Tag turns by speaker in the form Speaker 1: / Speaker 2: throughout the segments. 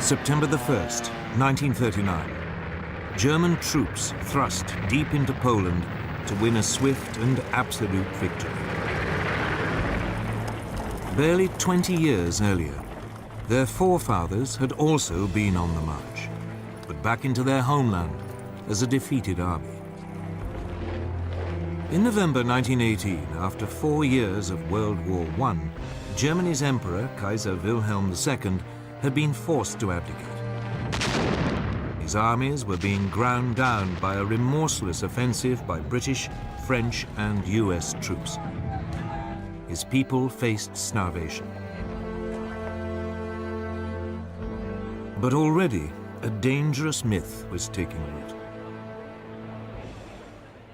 Speaker 1: September the 1st, 1939. German troops thrust deep into Poland to win a swift and absolute victory. Barely 20 years earlier, their forefathers had also been on the march, but back into their homeland as a defeated army. In November 1918, after 4 years of World War I, Germany's Emperor, Kaiser Wilhelm II, had been forced to abdicate. His armies were being ground down by a remorseless offensive by British, French, and US troops. His people faced starvation. But already, a dangerous myth was taking root.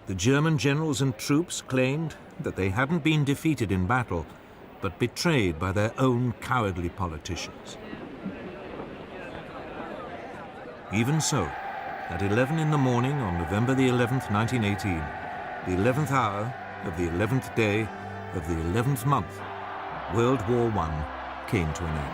Speaker 1: The German generals and troops claimed that they hadn't been defeated in battle, but betrayed by their own cowardly politicians. Even so, at 11 in the morning on November the 11th, 1918, the 11th hour of the 11th day of the 11th month, World War I came to an end.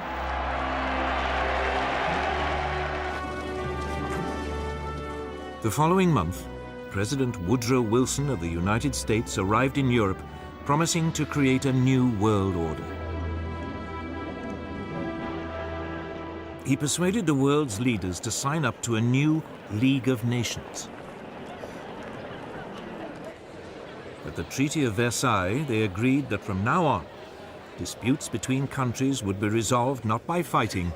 Speaker 1: The following month, President Woodrow Wilson of the United States arrived in Europe, promising to create a new world order. He persuaded the world's leaders to sign up to a new League of Nations. At the Treaty of Versailles, they agreed that from now on, disputes between countries would be resolved not by fighting,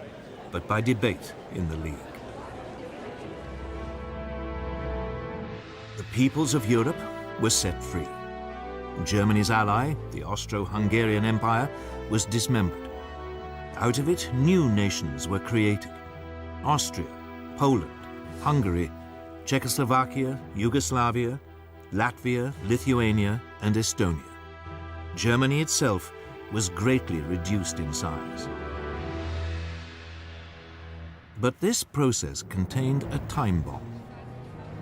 Speaker 1: but by debate in the League. The peoples of Europe were set free. Germany's ally, the Austro-Hungarian Empire, was dismembered. Out of it, new nations were created: Austria, Poland, Hungary, Czechoslovakia, Yugoslavia, Latvia, Lithuania, and Estonia. Germany itself was greatly reduced in size. But this process contained a time bomb.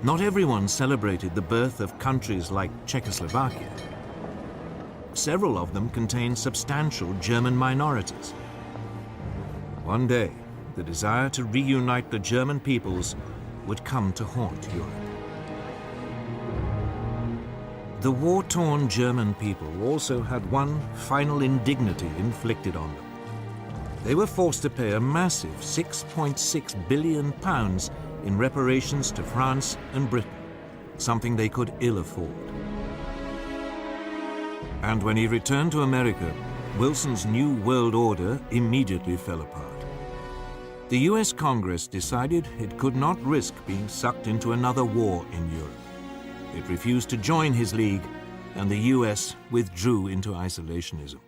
Speaker 1: Not everyone celebrated the birth of countries like Czechoslovakia. Several of them contained substantial German minorities. One day, the desire to reunite the German peoples would come to haunt Europe. The war-torn German people also had one final indignity inflicted on them. They were forced to pay a massive £6.6 billion in reparations to France and Britain, something they could ill afford. And when he returned to America, Wilson's new world order immediately fell apart. The US Congress decided it could not risk being sucked into another war in Europe. It refused to join his league, and the US withdrew into isolationism.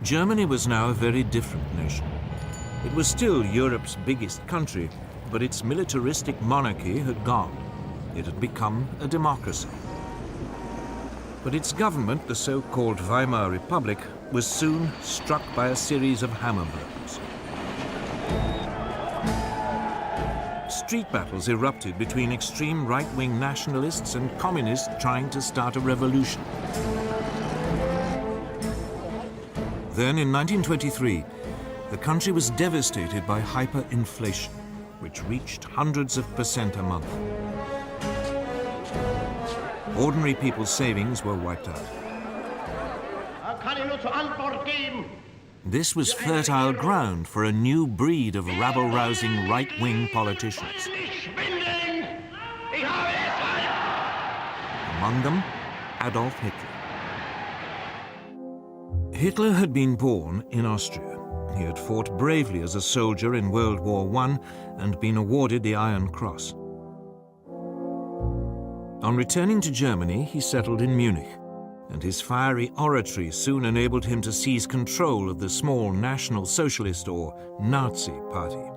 Speaker 1: Germany was now a very different nation. It was still Europe's biggest country, but its militaristic monarchy had gone. It had become a democracy. But its government, the so-called Weimar Republic, was soon struck by a series of hammer blows. Street battles erupted between extreme right-wing nationalists and communists trying to start a revolution. Then, in 1923, the country was devastated by hyperinflation, which reached hundreds of % a month. Ordinary people's savings were wiped out. This was fertile ground for a new breed of rabble-rousing right-wing politicians. Among them, Adolf Hitler. Hitler had been born in Austria. He had fought bravely as a soldier in World War I and been awarded the Iron Cross. On returning to Germany, he settled in Munich, and his fiery oratory soon enabled him to seize control of the small National Socialist or Nazi Party.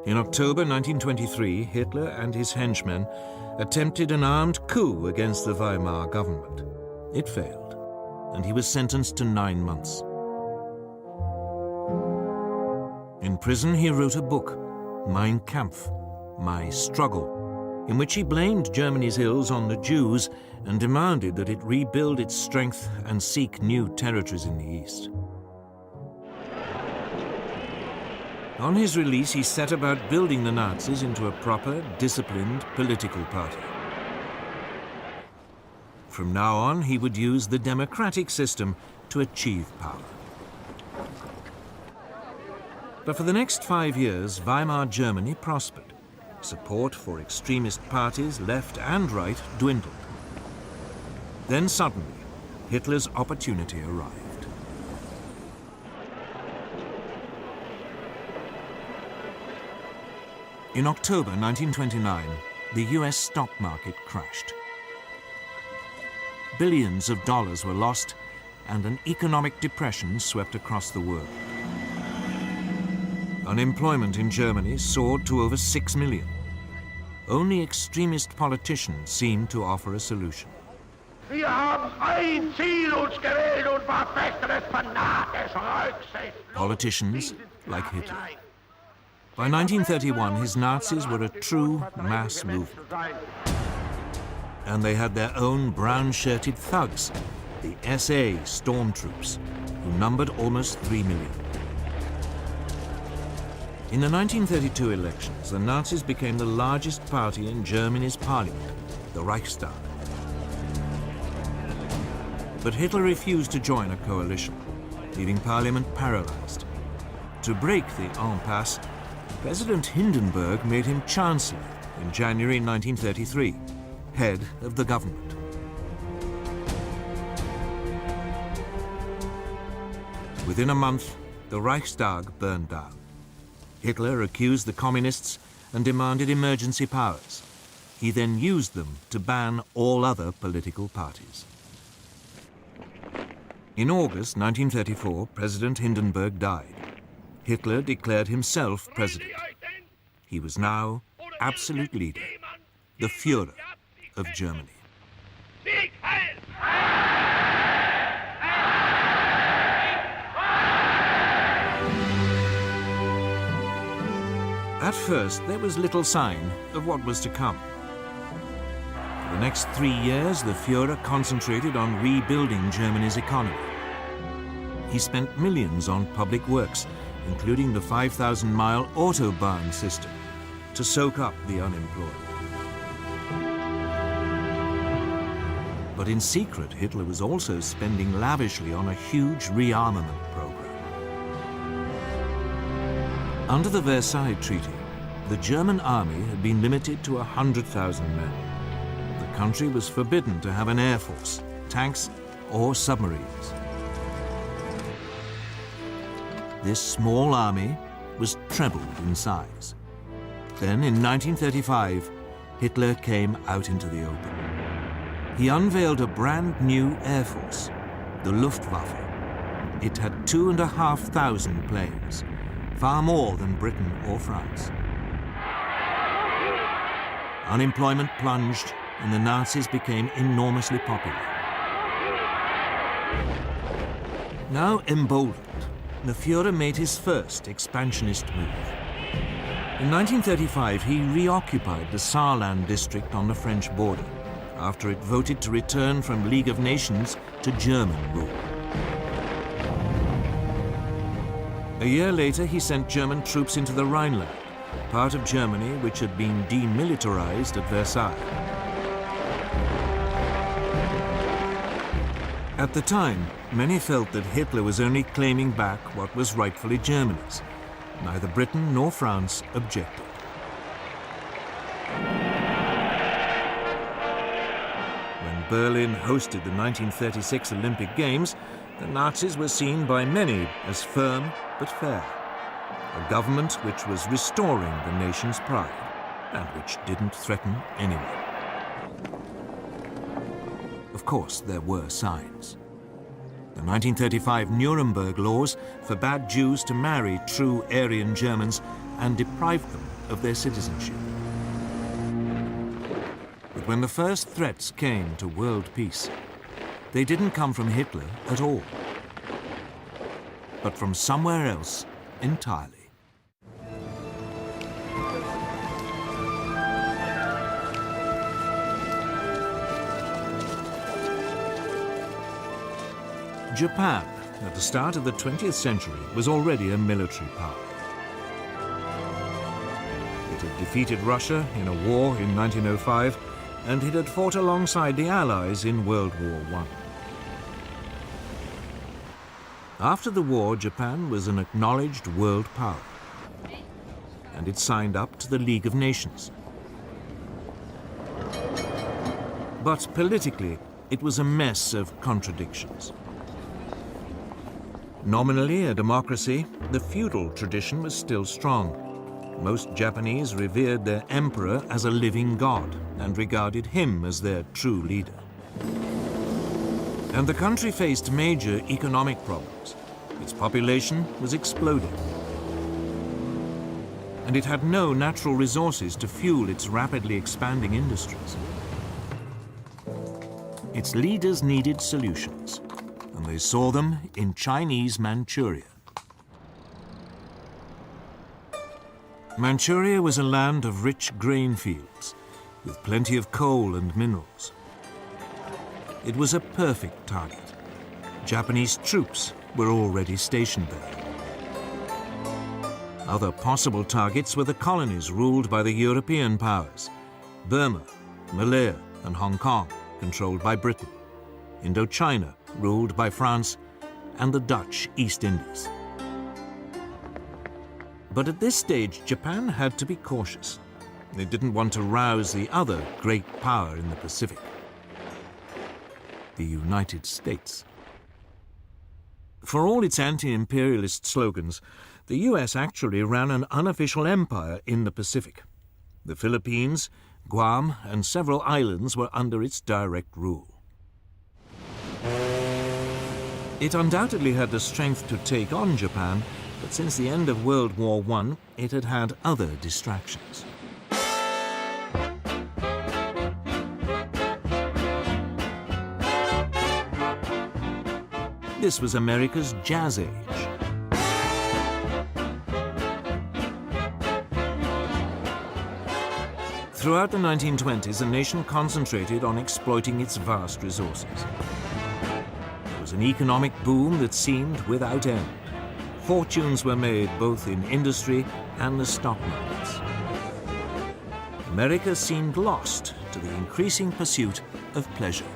Speaker 1: In October 1923, Hitler and his henchmen attempted an armed coup against the Weimar government. It failed, and he was sentenced to 9 months. In prison, he wrote a book, Mein Kampf, My Struggle, in which he blamed Germany's ills on the Jews and demanded that it rebuild its strength and seek new territories in the East. On his release, he set about building the Nazis into a proper, disciplined political party. From now on, he would use the democratic system to achieve power. But for the next 5 years, Weimar Germany prospered. Support for extremist parties, left and right, dwindled. Then suddenly, Hitler's opportunity arrived. In October 1929, the US stock market crashed. Billions of dollars were lost, and an economic depression swept across the world. Unemployment in Germany soared to over 6 million. Only extremist politicians seemed to offer a solution.
Speaker 2: Wir haben ein Ziel uns gewählt und verfechten es fanatisch rücksichtlos.
Speaker 1: Politicians like Hitler. By 1931, his Nazis were a true mass movement. And they had their own brown-shirted thugs, the SA stormtroops, who numbered almost 3 million. In the 1932 elections, the Nazis became the largest party in Germany's parliament, the Reichstag. But Hitler refused to join a coalition, leaving parliament paralyzed. To break the impasse, President Hindenburg made him chancellor in January 1933, head of the government. Within a month, the Reichstag burned down. Hitler accused the communists and demanded emergency powers. He then used them to ban all other political parties. In August 1934, President Hindenburg died. Hitler declared himself president. He was now absolute leader, the Führer of Germany. At first, there was little sign of what was to come. For the next 3 years, the Führer concentrated on rebuilding Germany's economy. He spent millions on public works, including the 5,000-mile Autobahn system, to soak up the unemployed. But in secret, Hitler was also spending lavishly on a huge rearmament program. Under the Versailles Treaty, the German army had been limited to 100,000 men. The country was forbidden to have an air force, tanks, or submarines. This small army was trebled in size. Then, in 1935, Hitler came out into the open. He unveiled a brand new air force, the Luftwaffe. It had 2,500 planes, far more than Britain or France. Unemployment plunged, and the Nazis became enormously popular. Now emboldened, the Führer made his first expansionist move. In 1935, he reoccupied the Saarland district on the French border, after it voted to return from League of Nations to German rule. A year later, he sent German troops into the Rhineland, part of Germany which had been demilitarized at Versailles. At the time, many felt that Hitler was only claiming back what was rightfully Germany's. Neither Britain nor France objected. When Berlin hosted the 1936 Olympic Games, the Nazis were seen by many as firm but fair. A government which was restoring the nation's pride and which didn't threaten anyone. Of course, there were signs. The 1935 Nuremberg laws forbade Jews to marry true Aryan Germans and deprived them of their citizenship. But when the first threats came to world peace, they didn't come from Hitler at all, but from somewhere else entirely. Japan, at the start of the 20th century, was already a military power. It had defeated Russia in a war in 1905, and it had fought alongside the Allies in World War I. After the war, Japan was an acknowledged world power, and it signed up to the League of Nations. But politically, it was a mess of contradictions. Nominally a democracy, the feudal tradition was still strong. Most Japanese revered their emperor as a living god and regarded him as their true leader. And the country faced major economic problems. Its population was exploding. And it had no natural resources to fuel its rapidly expanding industries. Its leaders needed solutions, and they saw them in Chinese Manchuria. Manchuria was a land of rich grain fields, with plenty of coal and minerals. It was a perfect target. Japanese troops were already stationed there. Other possible targets were the colonies ruled by the European powers: Burma, Malaya, and Hong Kong, controlled by Britain, Indochina, ruled by France, and the Dutch East Indies. But at this stage, Japan had to be cautious. They didn't want to rouse the other great power in the Pacific, the United States. For all its anti-imperialist slogans, the US actually ran an unofficial empire in the Pacific. The Philippines, Guam, and several islands were under its direct rule. It undoubtedly had the strength to take on Japan, but since the end of World War I, it had had other distractions. This was America's Jazz Age. Throughout the 1920s, the nation concentrated on exploiting its vast resources. It was an economic boom that seemed without end. Fortunes were made both in industry and the stock markets. America seemed lost to the increasing pursuit of pleasure.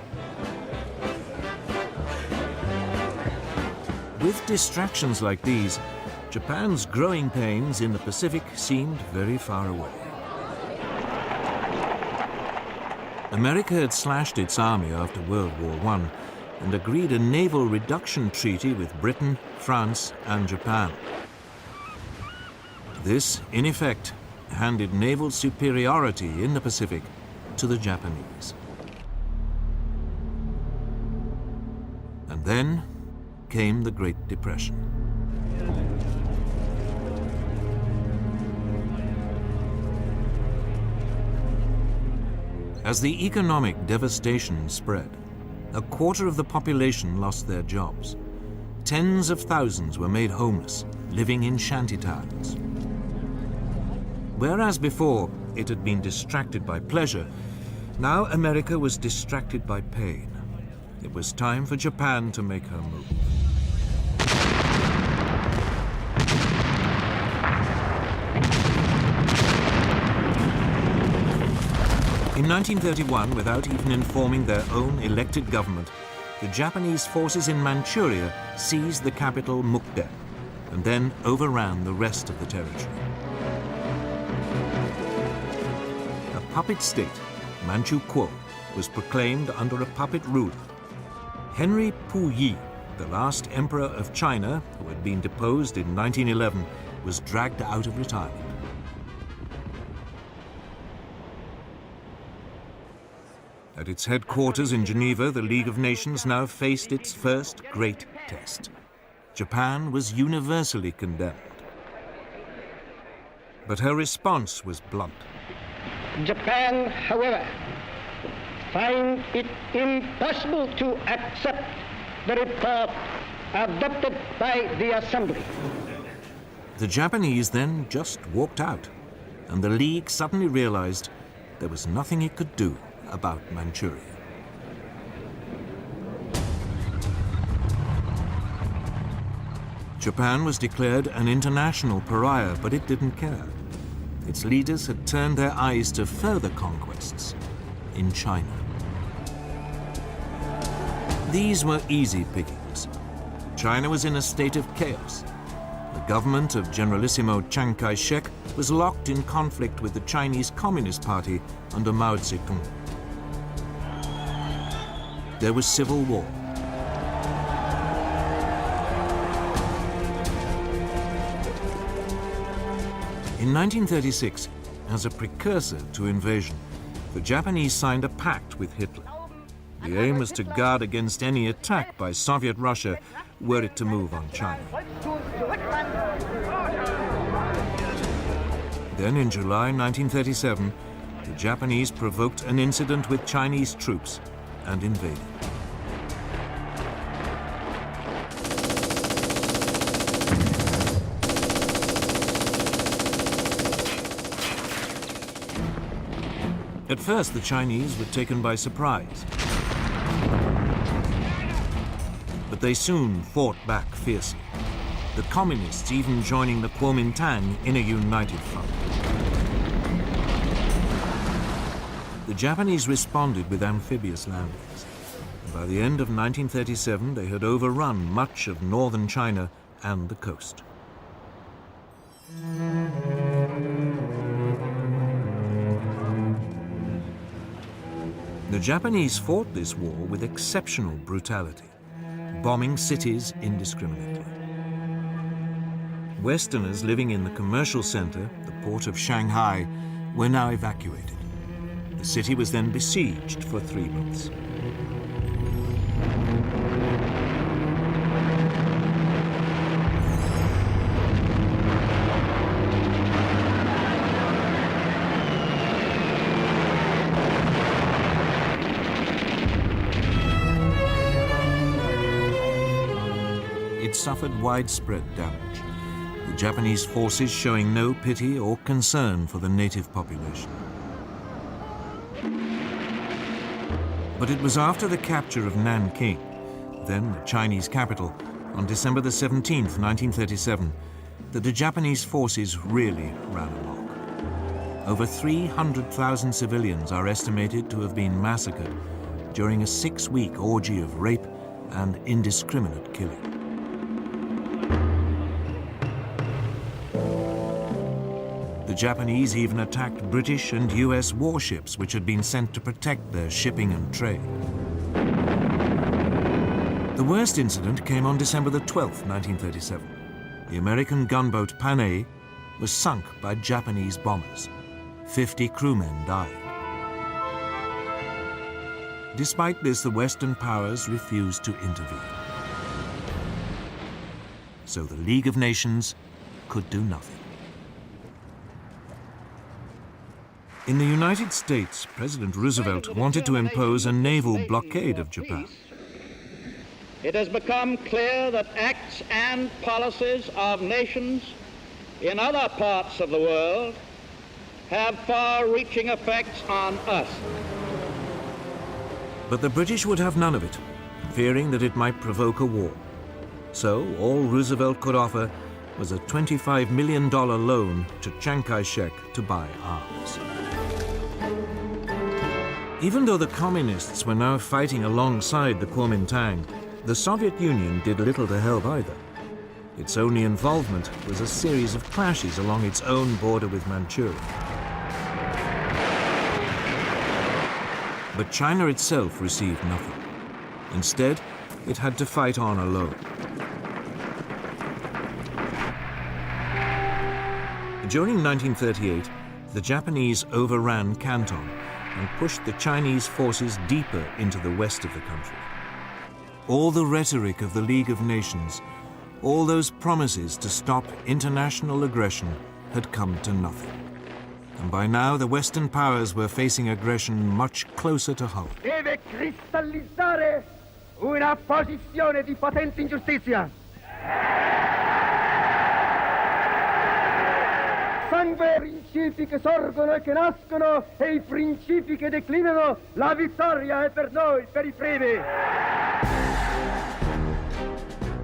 Speaker 1: With distractions like these, Japan's growing pains in the Pacific seemed very far away. America had slashed its army after World War I and agreed a naval reduction treaty with Britain, France, and Japan. This, in effect, handed naval superiority in the Pacific to the Japanese. And then came the Great Depression. As the economic devastation spread, a quarter of the population lost their jobs. Tens of thousands were made homeless, living in shantytowns. Whereas before it had been distracted by pleasure, now America was distracted by pain. It was time for Japan to make her move. In 1931, without even informing their own elected government, the Japanese forces in Manchuria seized the capital Mukden and then overran the rest of the territory. A puppet state, Manchukuo, was proclaimed under a puppet ruler. Henry Puyi, the last emperor of China, who had been deposed in 1911, was dragged out of retirement. At its headquarters in Geneva, the League of Nations now faced its first great test. Japan was universally condemned. But her response was blunt.
Speaker 3: Japan, however, finds it impossible to accept the report adopted by the Assembly.
Speaker 1: The Japanese then just walked out, and the League suddenly realized there was nothing it could do about Manchuria. Japan was declared an international pariah, but it didn't care. Its leaders had turned their eyes to further conquests in China. These were easy pickings. China was in a state of chaos. The government of Generalissimo Chiang Kai-shek was locked in conflict with the Chinese Communist Party under Mao Zedong. There was civil war. In 1936, as a precursor to invasion, the Japanese signed a pact with Hitler. The aim was to guard against any attack by Soviet Russia were it to move on China. Then in July 1937, the Japanese provoked an incident with Chinese troops and invaded. At first, the Chinese were taken by surprise. But they soon fought back fiercely, the communists even joining the Kuomintang in a united front. The Japanese responded with amphibious landings. And by the end of 1937, they had overrun much of northern China and the coast. The Japanese fought this war with exceptional brutality, bombing cities indiscriminately. Westerners living in the commercial center, the port of Shanghai, were now evacuated. The city was then besieged for 3 months. It suffered widespread damage, the Japanese forces showing no pity or concern for the native population. But it was after the capture of Nanking, then the Chinese capital, on December the 17th, 1937, that the Japanese forces really ran amok. Over 300,000 civilians are estimated to have been massacred during a 6-week orgy of rape and indiscriminate killing. The Japanese even attacked British and US warships which had been sent to protect their shipping and trade. The worst incident came on December the 12th, 1937. The American gunboat Panay was sunk by Japanese bombers. 50 crewmen died. Despite this, the Western powers refused to intervene. So the League of Nations could do nothing. In the United States, President Roosevelt wanted to impose a naval blockade of Japan.
Speaker 3: It has become clear that acts and policies of nations in other parts of the world have far-reaching effects on us.
Speaker 1: But the British would have none of it, fearing that it might provoke a war. So all Roosevelt could offer was a $25 million loan to Chiang Kai-shek to buy arms. Even though the communists were now fighting alongside the Kuomintang, the Soviet Union did little to help either. Its only involvement was a series of clashes along its own border with Manchuria. But China itself received nothing. Instead, it had to fight on alone. During 1938, the Japanese overran Canton and pushed the Chinese forces deeper into the west of the country. All the rhetoric of the League of Nations, all those promises to stop international aggression had come to nothing. And by now, the Western powers were facing aggression much closer to home.
Speaker 2: Deve cristallizzare una posizione di potente ingiustizia. Sangue, principi che sorgono e che nascono, e i principi che declinano, la vittoria è per noi, per i primi.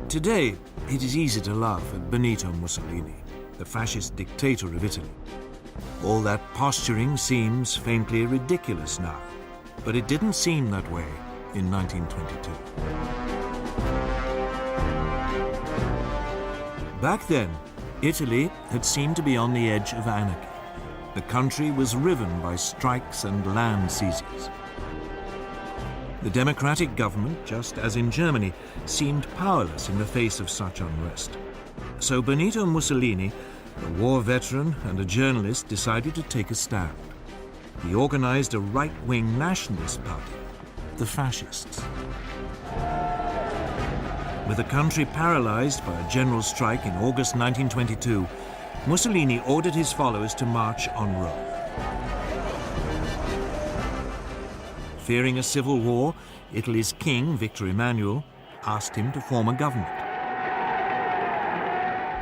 Speaker 1: Today, It is easy to laugh at Benito Mussolini, the fascist dictator of Italy. All that posturing seems faintly ridiculous now, but it didn't seem that way in 1922. Back then, Italy had seemed to be on the edge of anarchy. The country was riven by strikes and land seizures. The democratic government, just as in Germany, seemed powerless in the face of such unrest. So Benito Mussolini, a war veteran and a journalist, decided to take a stand. He organized a right-wing nationalist party, the Fascists. With the country paralyzed by a general strike in August 1922, Mussolini ordered his followers to march on Rome. Fearing a civil war, Italy's king, Victor Emmanuel, asked him to form a government.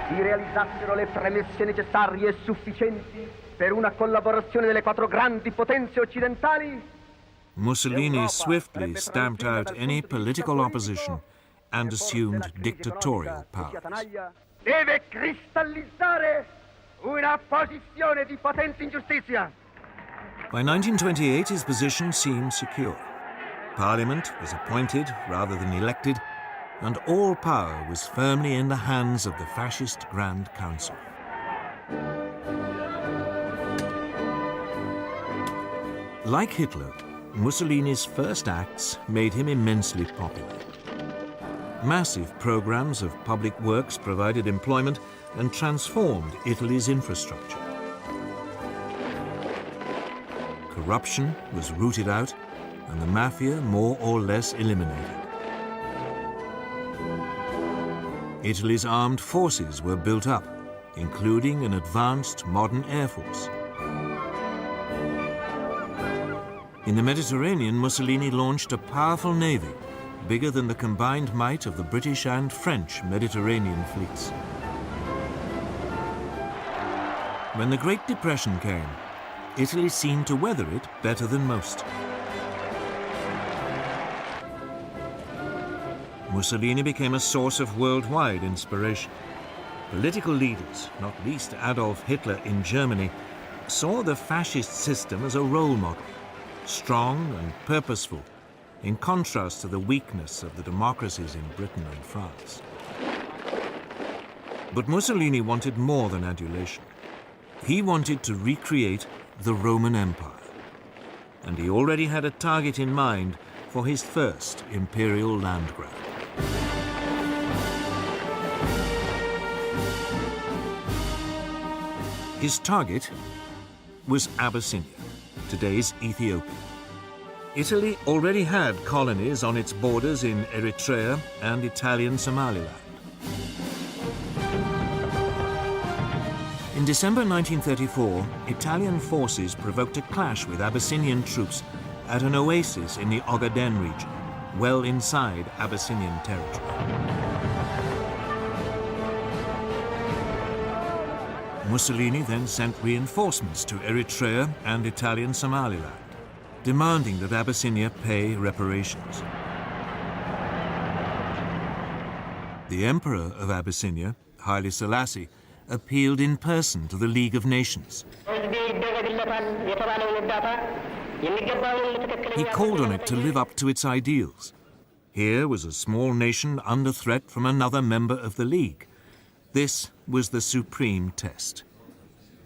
Speaker 2: Si realizzassero le premesse necessarie e sufficienti per una collaborazione delle quattro grandi potenze occidentali,
Speaker 1: Mussolini swiftly stamped out any political opposition and assumed dictatorial powers.
Speaker 2: deve cristallizzare una posizione di potente ingiustizia.
Speaker 1: By 1928, his position seemed secure. Parliament was appointed rather than elected, and all power was firmly in the hands of the fascist Grand Council. Like Hitler, Mussolini's first acts made him immensely popular. Massive programs of public works provided employment and transformed Italy's infrastructure. Corruption was rooted out and the mafia more or less eliminated. Italy's armed forces were built up, including an advanced modern air force. In the Mediterranean, Mussolini launched a powerful navy, bigger than the combined might of the British and French Mediterranean fleets. When the Great Depression came, Italy seemed to weather it better than most. Mussolini became a source of worldwide inspiration. Political leaders, not least Adolf Hitler in Germany, saw the fascist system as a role model, strong and purposeful, in contrast to the weakness of the democracies in Britain and France. But Mussolini wanted more than adulation. He wanted to recreate the Roman Empire, and he already had a target in mind for his first imperial land grab. His target was Abyssinia, today's Ethiopia. Italy already had colonies on its borders in Eritrea and Italian Somaliland. In December 1934, Italian forces provoked a clash with Abyssinian troops at an oasis in the Ogaden region, well inside Abyssinian territory. Mussolini then sent reinforcements to Eritrea and Italian Somaliland, demanding that Abyssinia pay reparations. The Emperor of Abyssinia, Haile Selassie, appealed in person to the League of Nations. He called on it to live up to its ideals. Here was a small nation under threat from another member of the League. This was the supreme test.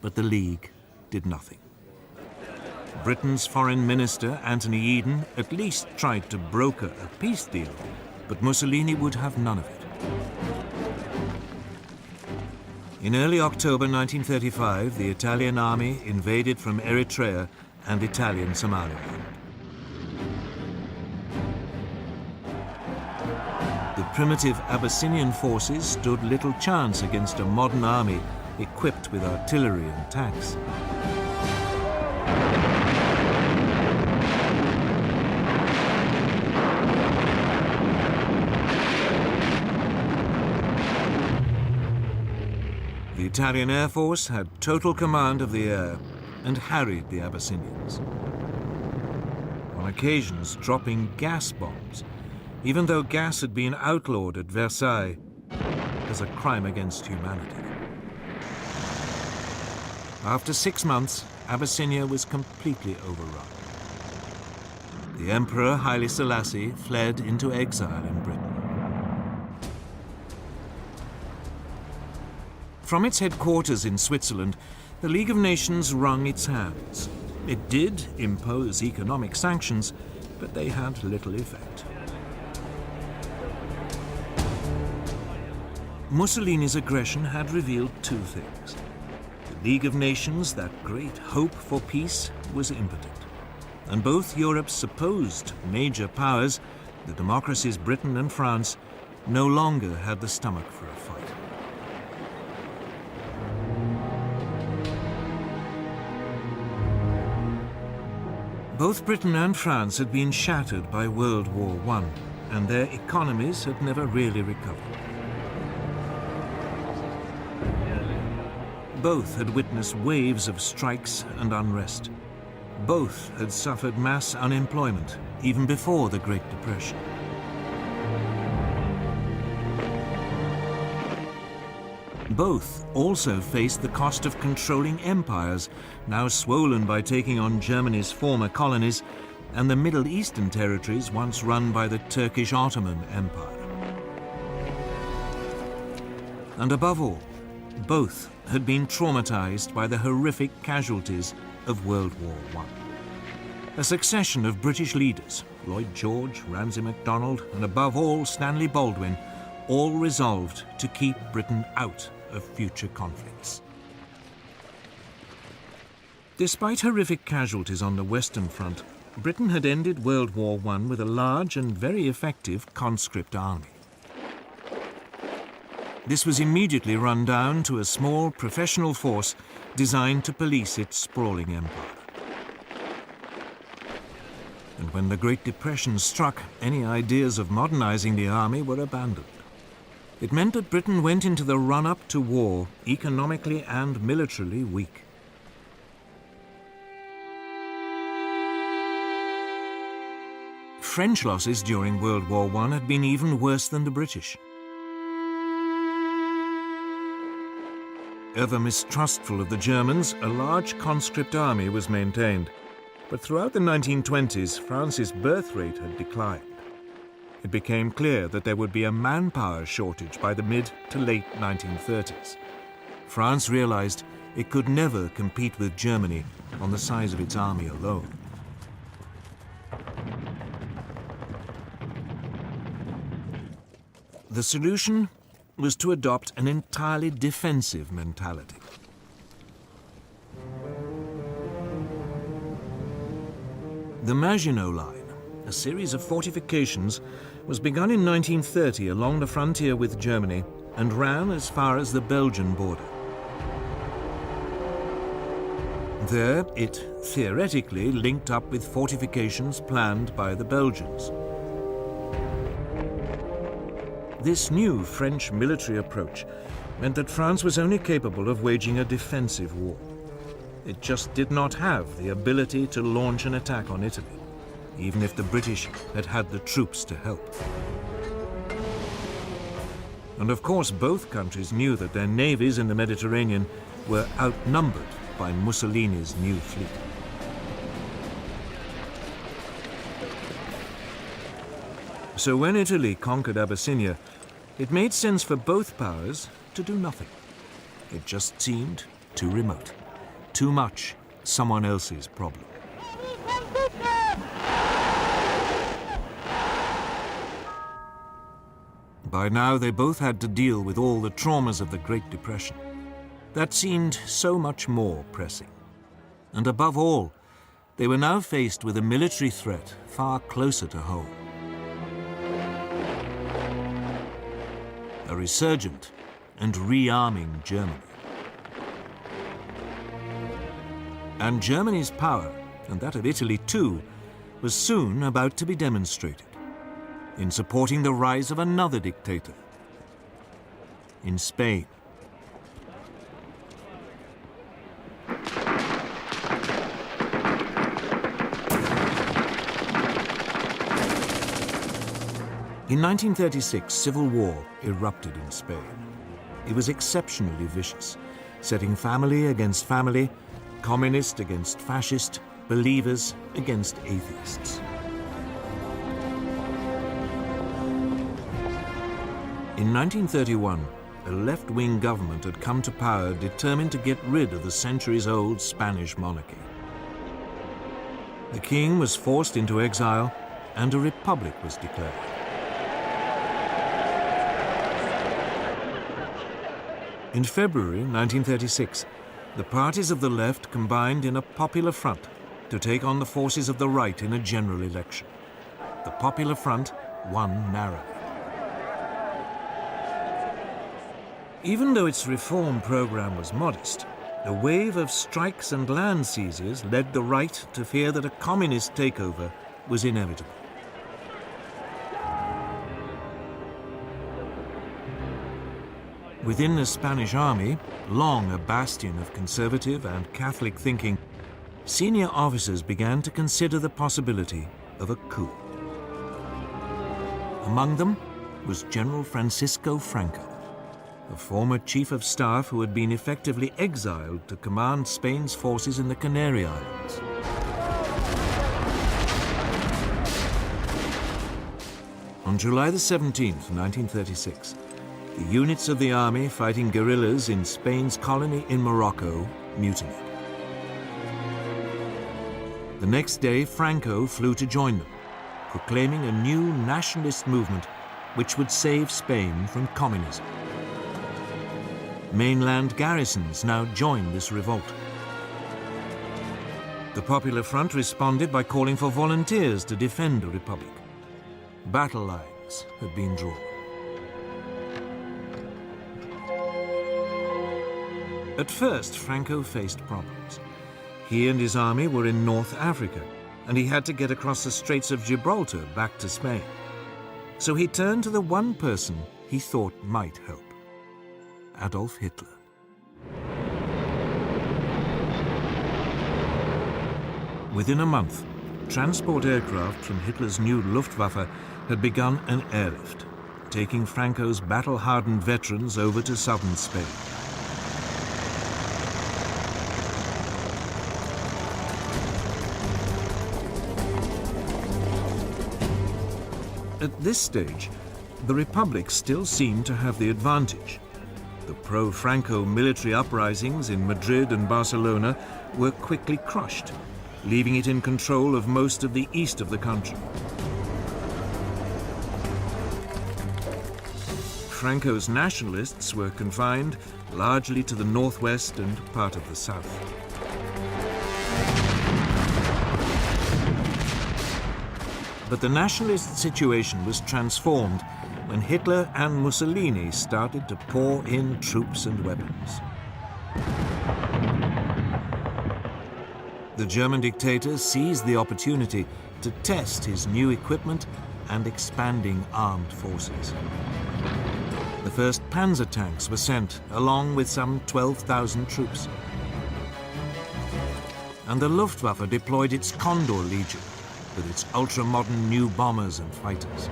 Speaker 1: But the League did nothing. Britain's Foreign Minister, Anthony Eden, at least tried to broker a peace deal, but Mussolini would have none of it. In early October 1935, the Italian army invaded from Eritrea and Italian Somaliland. The primitive Abyssinian forces stood little chance against a modern army equipped with artillery and tanks. The Italian Air Force had total command of the air and harried the Abyssinians, on occasions dropping gas bombs, even though gas had been outlawed at Versailles. as a crime against humanity. After 6 months, Abyssinia was completely overrun. The Emperor Haile Selassie fled into exile in Britain. From its headquarters in Switzerland, the League of Nations wrung its hands. It did impose economic sanctions, but they had little effect. Mussolini's aggression had revealed two things. The League of Nations, that great hope for peace, was impotent. And both Europe's supposed major powers, the democracies Britain and France, no longer had the stomach for a fight. Both Britain and France had been shattered by World War I, and their economies had never really recovered. Both had witnessed waves of strikes and unrest. Both had suffered mass unemployment, even before the Great Depression. Both also faced the cost of controlling empires, now swollen by taking on Germany's former colonies and the Middle Eastern territories once run by the Turkish Ottoman Empire. And above all, both had been traumatized by the horrific casualties of World War I. A succession of British leaders, Lloyd George, Ramsay MacDonald, and above all Stanley Baldwin, all resolved to keep Britain out of future conflicts. Despite horrific casualties on the Western Front, Britain had ended World War I with a large and very effective conscript army. This was immediately run down to a small professional force designed to police its sprawling empire. And when the Great Depression struck, any ideas of modernizing the army were abandoned. It meant that Britain went into the run-up to war economically and militarily weak. French losses during World War I had been even worse than the British. Ever mistrustful of the Germans, a large conscript army was maintained. But throughout the 1920s, France's birth rate had declined. It became clear that there would be a manpower shortage by the mid to late 1930s. France realized it could never compete with Germany on the size of its army alone. The solution was to adopt an entirely defensive mentality. The Maginot Line, a series of fortifications, was begun in 1930 along the frontier with Germany and ran as far as the Belgian border. There, it theoretically linked up with fortifications planned by the Belgians. This new French military approach meant that France was only capable of waging a defensive war. It just did not have the ability to launch an attack on Italy, even if the British had had the troops to help. And of course, both countries knew that their navies in the Mediterranean were outnumbered by Mussolini's new fleet. So when Italy conquered Abyssinia, it made sense for both powers to do nothing. It just seemed too remote, too much someone else's problem. By now, they both had to deal with all the traumas of the Great Depression. That seemed so much more pressing. And above all, they were now faced with a military threat far closer to home. A resurgent and rearming Germany. And Germany's power, and that of Italy too, was soon about to be demonstrated in supporting the rise of another dictator in Spain. In 1936, civil war erupted in Spain. He was exceptionally vicious, setting family against family, communist against fascist, believers against atheists. In 1931, a left-wing government had come to power determined to get rid of the centuries-old Spanish monarchy. The king was forced into exile and a republic was declared. In February 1936, the parties of the left combined in a popular front to take on the forces of the right in a general election. The Popular Front won narrowly. Even though its reform program was modest, a wave of strikes and land seizures led the right to fear that a communist takeover was inevitable. Within the Spanish army, long a bastion of conservative and Catholic thinking, senior officers began to consider the possibility of a coup. Among them was General Francisco Franco, a former chief of staff who had been effectively exiled to command Spain's forces in the Canary Islands. On July the 17th, 1936, the units of the army fighting guerrillas in Spain's colony in Morocco mutinied. The next day, Franco flew to join them, proclaiming a new nationalist movement which would save Spain from communism. Mainland garrisons now joined this revolt. The Popular Front responded by calling for volunteers to defend the Republic. Battle lines had been drawn. At first, Franco faced problems. He and his army were in North Africa, and he had to get across the Straits of Gibraltar back to Spain. So he turned to the one person he thought might help: Adolf Hitler. Within a month, transport aircraft from Hitler's new Luftwaffe had begun an airlift, taking Franco's battle-hardened veterans over to southern Spain. At this stage, the Republic still seemed to have the advantage. The pro-Franco military uprisings in Madrid and Barcelona were quickly crushed, leaving it in control of most of the east of the country. Franco's nationalists were confined largely to the northwest and part of the south. But the nationalist situation was transformed when Hitler and Mussolini started to pour in troops and weapons. The German dictator seized the opportunity to test his new equipment and expanding armed forces. The first panzer tanks were sent, along with some 12,000 troops. And the Luftwaffe deployed its Condor Legion, with its ultra-modern new bombers and fighters.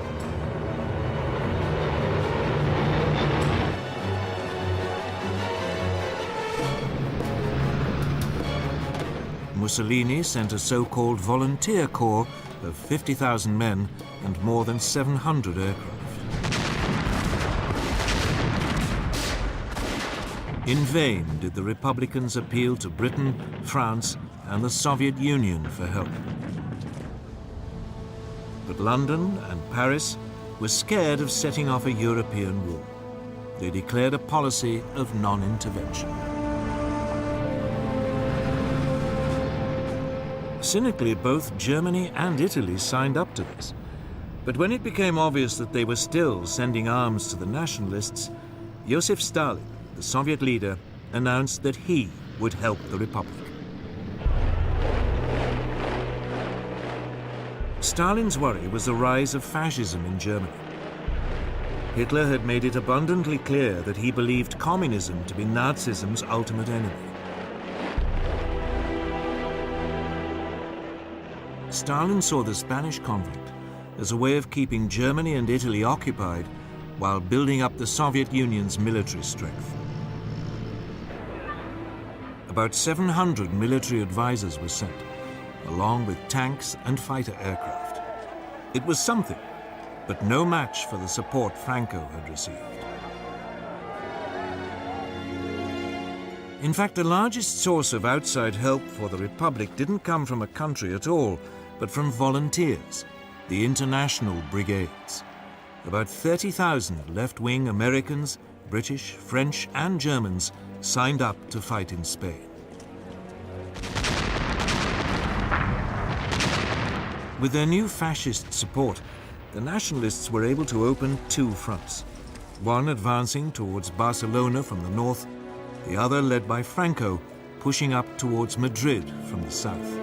Speaker 1: Mussolini sent a so-called volunteer corps of 50,000 men and more than 700 aircraft. In vain did the Republicans appeal to Britain, France, and the Soviet Union for help. But London and Paris were scared of setting off a European war. They declared a policy of non-intervention. Cynically, both Germany and Italy signed up to this. But when it became obvious that they were still sending arms to the nationalists, Joseph Stalin, the Soviet leader, announced that he would help the Republic. Stalin's worry was the rise of fascism in Germany. Hitler had made it abundantly clear that he believed communism to be Nazism's ultimate enemy. Stalin saw the Spanish conflict as a way of keeping Germany and Italy occupied while building up the Soviet Union's military strength. About 700 military advisors were sent, along with tanks and fighter aircraft. It was something, but no match for the support Franco had received. In fact, the largest source of outside help for the Republic didn't come from a country at all, but from volunteers, the international brigades. About 30,000 left-wing Americans, British, French, and Germans signed up to fight in Spain. With their new fascist support, the nationalists were able to open two fronts, one advancing towards Barcelona from the north, the other led by Franco, pushing up towards Madrid from the south.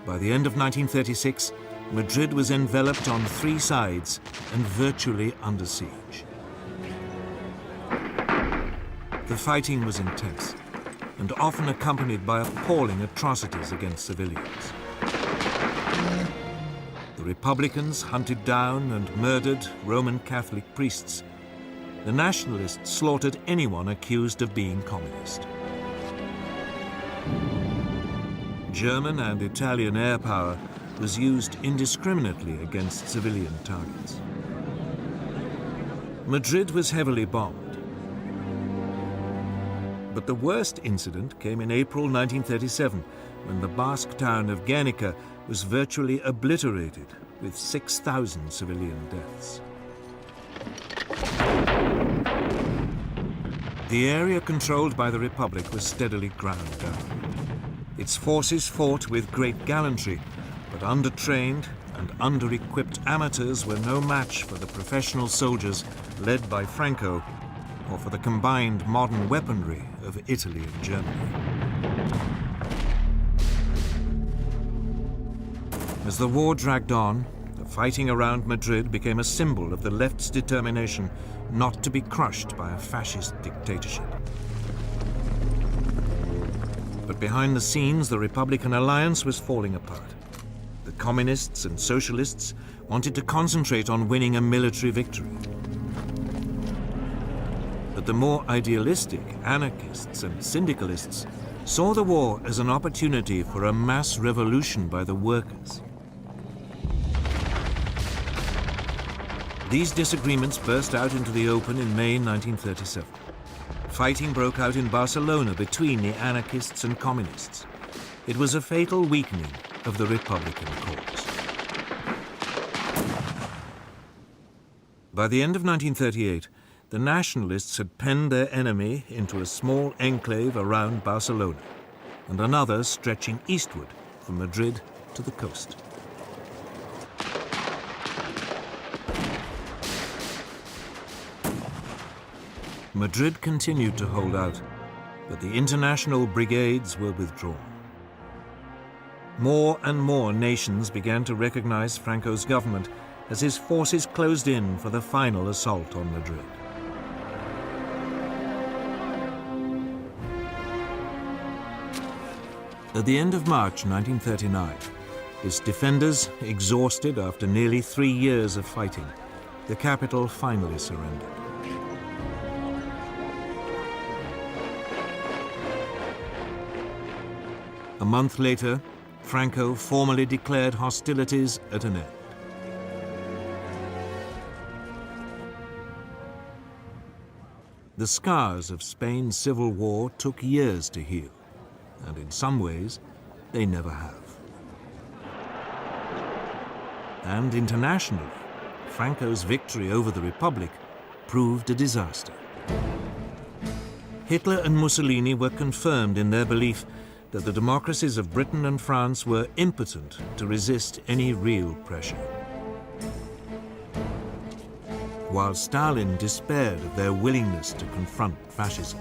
Speaker 1: By the end of 1936, Madrid was enveloped on three sides and virtually under siege. The fighting was intense and often accompanied by appalling atrocities against civilians. The Republicans hunted down and murdered Roman Catholic priests. The nationalists slaughtered anyone accused of being communist. German and Italian air power was used indiscriminately against civilian targets. Madrid was heavily bombed. But the worst incident came in April 1937, when the Basque town of Guernica was virtually obliterated, with 6,000 civilian deaths. The area controlled by the Republic was steadily ground down. Its forces fought with great gallantry, but undertrained and under-equipped amateurs were no match for the professional soldiers led by Franco, or for the combined modern weaponry of Italy and Germany. As the war dragged on, the fighting around Madrid became a symbol of the left's determination not to be crushed by a fascist dictatorship. But behind the scenes, the Republican alliance was falling apart. The communists and socialists wanted to concentrate on winning a military victory. But the more idealistic anarchists and syndicalists saw the war as an opportunity for a mass revolution by the workers. These disagreements burst out into the open in May 1937. Fighting broke out in Barcelona between the anarchists and communists. It was a fatal weakening of the Republican cause. By the end of 1938, the nationalists had penned their enemy into a small enclave around Barcelona, and another stretching eastward from Madrid to the coast. Madrid continued to hold out, but the international brigades were withdrawn. More and more nations began to recognize Franco's government as his forces closed in for the final assault on Madrid. At the end of March 1939, its defenders, exhausted after nearly 3 years of fighting, the capital finally surrendered. A month later, Franco formally declared hostilities at an end. The scars of Spain's civil war took years to heal, and in some ways, they never have. And internationally, Franco's victory over the Republic proved a disaster. Hitler and Mussolini were confirmed in their belief that the democracies of Britain and France were impotent to resist any real pressure. While Stalin despaired of their willingness to confront fascism.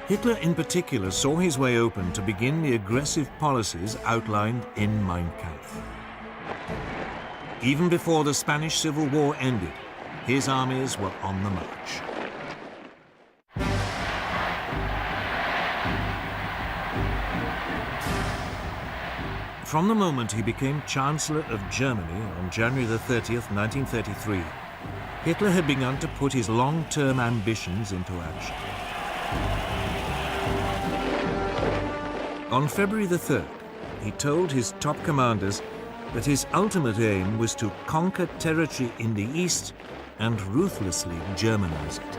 Speaker 1: Hitler in particular saw his way open to begin the aggressive policies outlined in Mein Kampf. Even before the Spanish Civil War ended, his armies were on the march. From the moment he became Chancellor of Germany on January the 30th, 1933, Hitler had begun to put his long-term ambitions into action. On February the 3rd, he told his top commanders that his ultimate aim was to conquer territory in the east and ruthlessly Germanize it.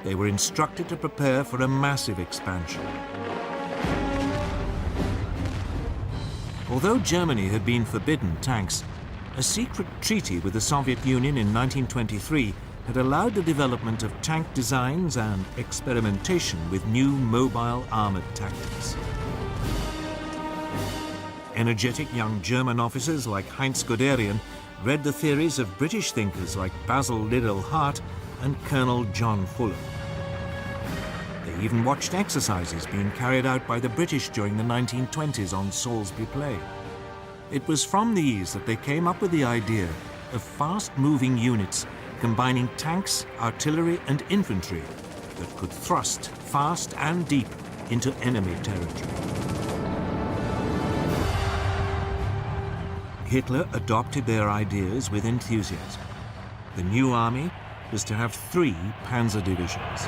Speaker 1: They were instructed to prepare for a massive expansion. Although Germany had been forbidden tanks, a secret treaty with the Soviet Union in 1923 had allowed the development of tank designs and experimentation with new mobile armored tactics. Energetic young German officers like Heinz Guderian read the theories of British thinkers like Basil Liddell Hart and Colonel John Fuller. They even watched exercises being carried out by the British during the 1920s on Salisbury Plain. It was from these that they came up with the idea of fast-moving units combining tanks, artillery and infantry that could thrust fast and deep into enemy territory. Hitler adopted their ideas with enthusiasm. The new army was to have 3 panzer divisions.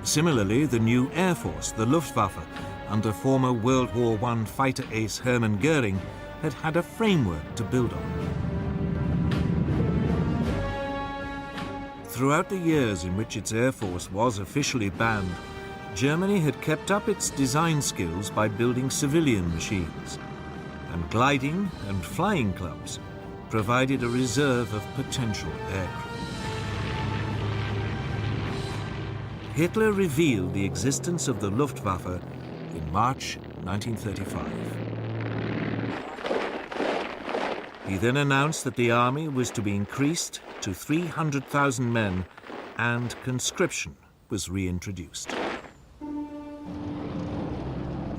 Speaker 1: Similarly, the new Air Force, the Luftwaffe, under former World War I fighter ace Hermann Goering, had had a framework to build on. Throughout the years in which its Air Force was officially banned, Germany had kept up its design skills by building civilian machines, and gliding and flying clubs provided a reserve of potential aircraft. Hitler revealed the existence of the Luftwaffe in March 1935. He then announced that the army was to be increased to 300,000 men and conscription was reintroduced.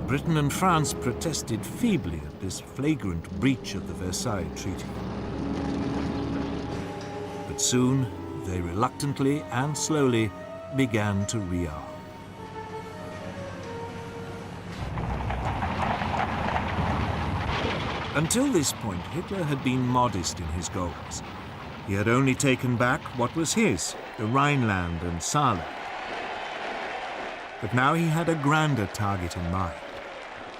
Speaker 1: Britain and France protested feebly at this flagrant breach of the Versailles Treaty. But soon, they reluctantly and slowly began to rearm. Until this point, Hitler had been modest in his goals. He had only taken back what was his, the Rhineland and Saarland. But now he had a grander target in mind,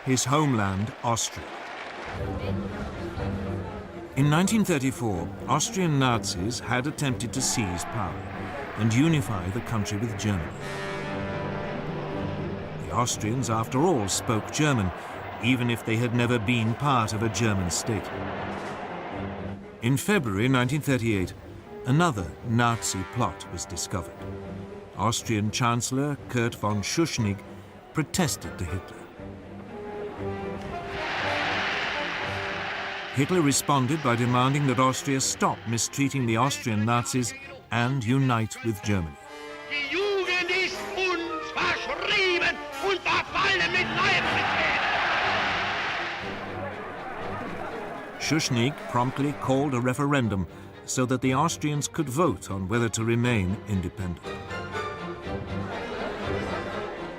Speaker 1: his homeland, Austria. In 1934, Austrian Nazis had attempted to seize power and unify the country with Germany. The Austrians, after all, spoke German, even if they had never been part of a German state. In February 1938, another Nazi plot was discovered. Austrian Chancellor Kurt von Schuschnigg protested to Hitler. Hitler responded by demanding that Austria stop mistreating the Austrian Nazis and unite with Germany.
Speaker 4: Die Jugend ist uns verschrieben und verfallen mit Naivität.
Speaker 1: Schuschnigg promptly called a referendum so that the Austrians could vote on whether to remain independent.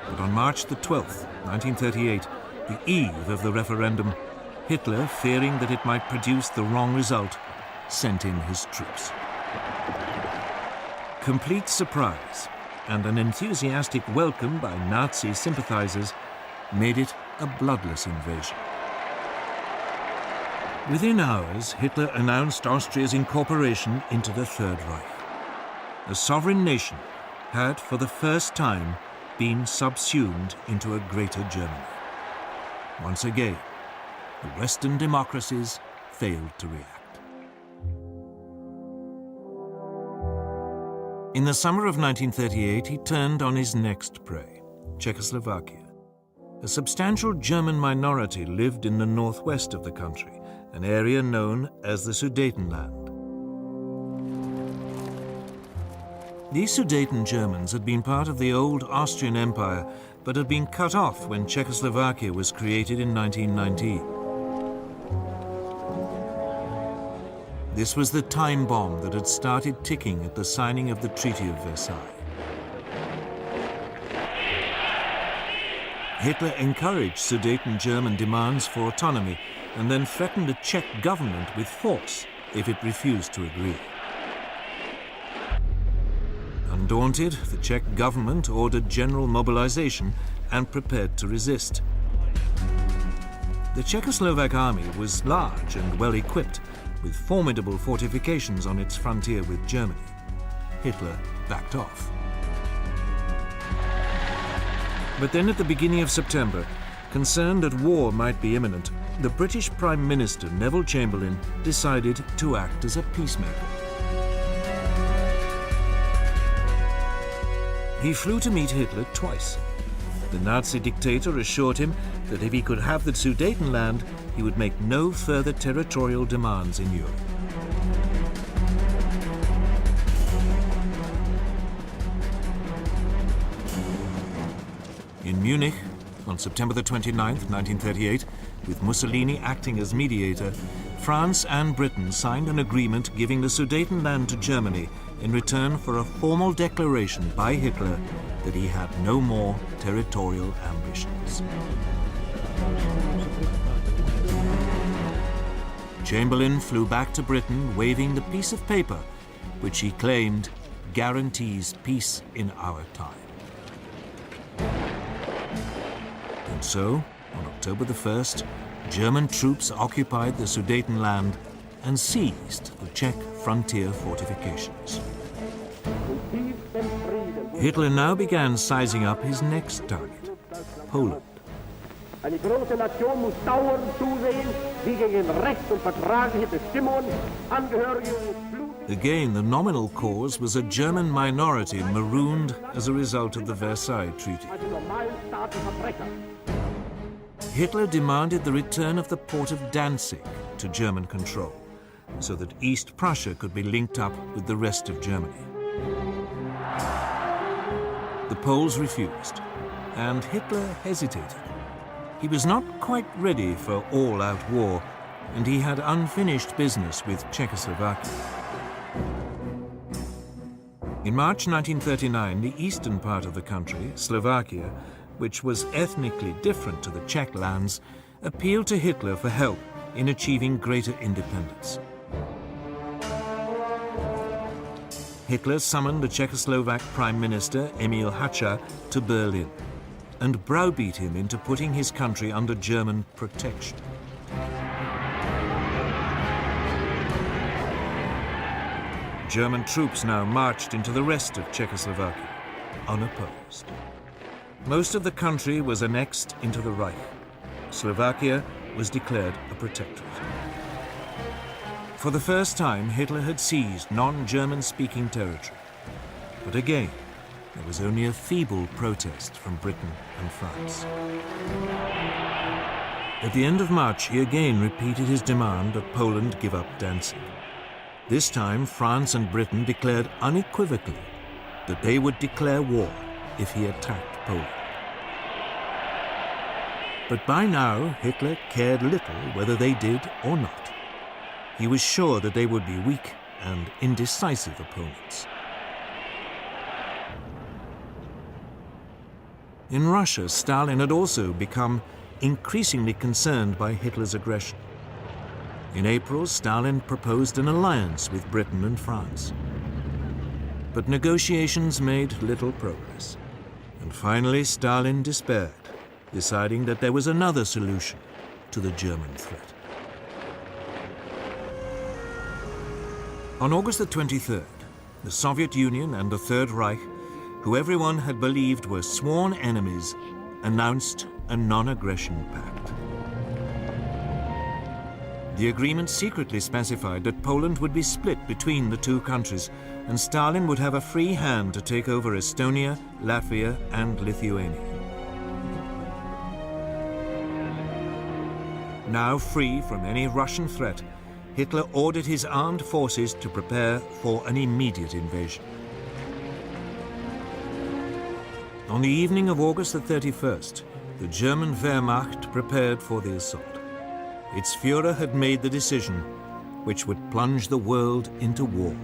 Speaker 1: But on March the 12th, 1938, the eve of the referendum, Hitler, fearing that it might produce the wrong result, sent in his troops. Complete surprise and an enthusiastic welcome by Nazi sympathizers made it a bloodless invasion. Within hours, Hitler announced Austria's incorporation into the Third Reich. A sovereign nation had, for the first time, been subsumed into a greater Germany. Once again, the Western democracies failed to react. In the summer of 1938, he turned on his next prey, Czechoslovakia. A substantial German minority lived in the northwest of the country, an area known as the Sudetenland. These Sudeten Germans had been part of the old Austrian Empire, but had been cut off when Czechoslovakia was created in 1919. This was the time bomb that had started ticking at the signing of the Treaty of Versailles. Hitler encouraged Sudeten German demands for autonomy and then threatened the Czech government with force if it refused to agree. Undaunted, the Czech government ordered general mobilization and prepared to resist. The Czechoslovak army was large and well equipped, with formidable fortifications on its frontier with Germany. Hitler backed off. But then at the beginning of September, concerned that war might be imminent, the British Prime Minister Neville Chamberlain decided to act as a peacemaker. He flew to meet Hitler twice. The Nazi dictator assured him that if he could have the Sudetenland, he would make no further territorial demands in Europe. In Munich, on September the 29th, 1938, with Mussolini acting as mediator, France and Britain signed an agreement giving the Sudetenland to Germany in return for a formal declaration by Hitler that he had no more territorial ambitions. Chamberlain flew back to Britain waving the piece of paper which he claimed guarantees peace in our time. And so, on October the 1st, German troops occupied the Sudetenland and seized the Czech frontier fortifications. Hitler now began sizing up his next target, Poland.
Speaker 2: Eine große Nation muss dauernd zusehen, wie gegen Recht und vertragliche Bestimmungen Angehörige des
Speaker 1: Again, the nominal cause was a German minority marooned as a result of the Versailles Treaty. Hitler demanded the return of the port of Danzig to German control, so that East Prussia could be linked up with the rest of Germany. The Poles refused, and Hitler hesitated. He was not quite ready for all-out war, and he had unfinished business with Czechoslovakia. In March 1939, the eastern part of the country, Slovakia, which was ethnically different to the Czech lands, appealed to Hitler for help in achieving greater independence. Hitler summoned the Czechoslovak Prime Minister Emil Hácha to Berlin and browbeat him into putting his country under German protection. German troops now marched into the rest of Czechoslovakia, unopposed. Most of the country was annexed into the Reich. Slovakia was declared a protectorate. For the first time, Hitler had seized non-German-speaking territory. But again, there was only a feeble protest from Britain and France. At the end of March, he again repeated his demand that Poland give up Danzig. This time, France and Britain declared unequivocally that they would declare war if he attacked Poland. But by now, Hitler cared little whether they did or not. He was sure that they would be weak and indecisive opponents. In Russia, Stalin had also become increasingly concerned by Hitler's aggression. In April, Stalin proposed an alliance with Britain and France. But negotiations made little progress. And finally, Stalin despaired, deciding that there was another solution to the German threat. On August the 23rd, the Soviet Union and the Third Reich, who everyone had believed were sworn enemies, announced a non-aggression pact. The agreement secretly specified that Poland would be split between the two countries, and Stalin would have a free hand to take over Estonia, Latvia, and Lithuania. Now free from any Russian threat, Hitler ordered his armed forces to prepare for an immediate invasion. On the evening of August the 31st, the German Wehrmacht prepared for the assault. Its Führer had made the decision which would plunge the world into war.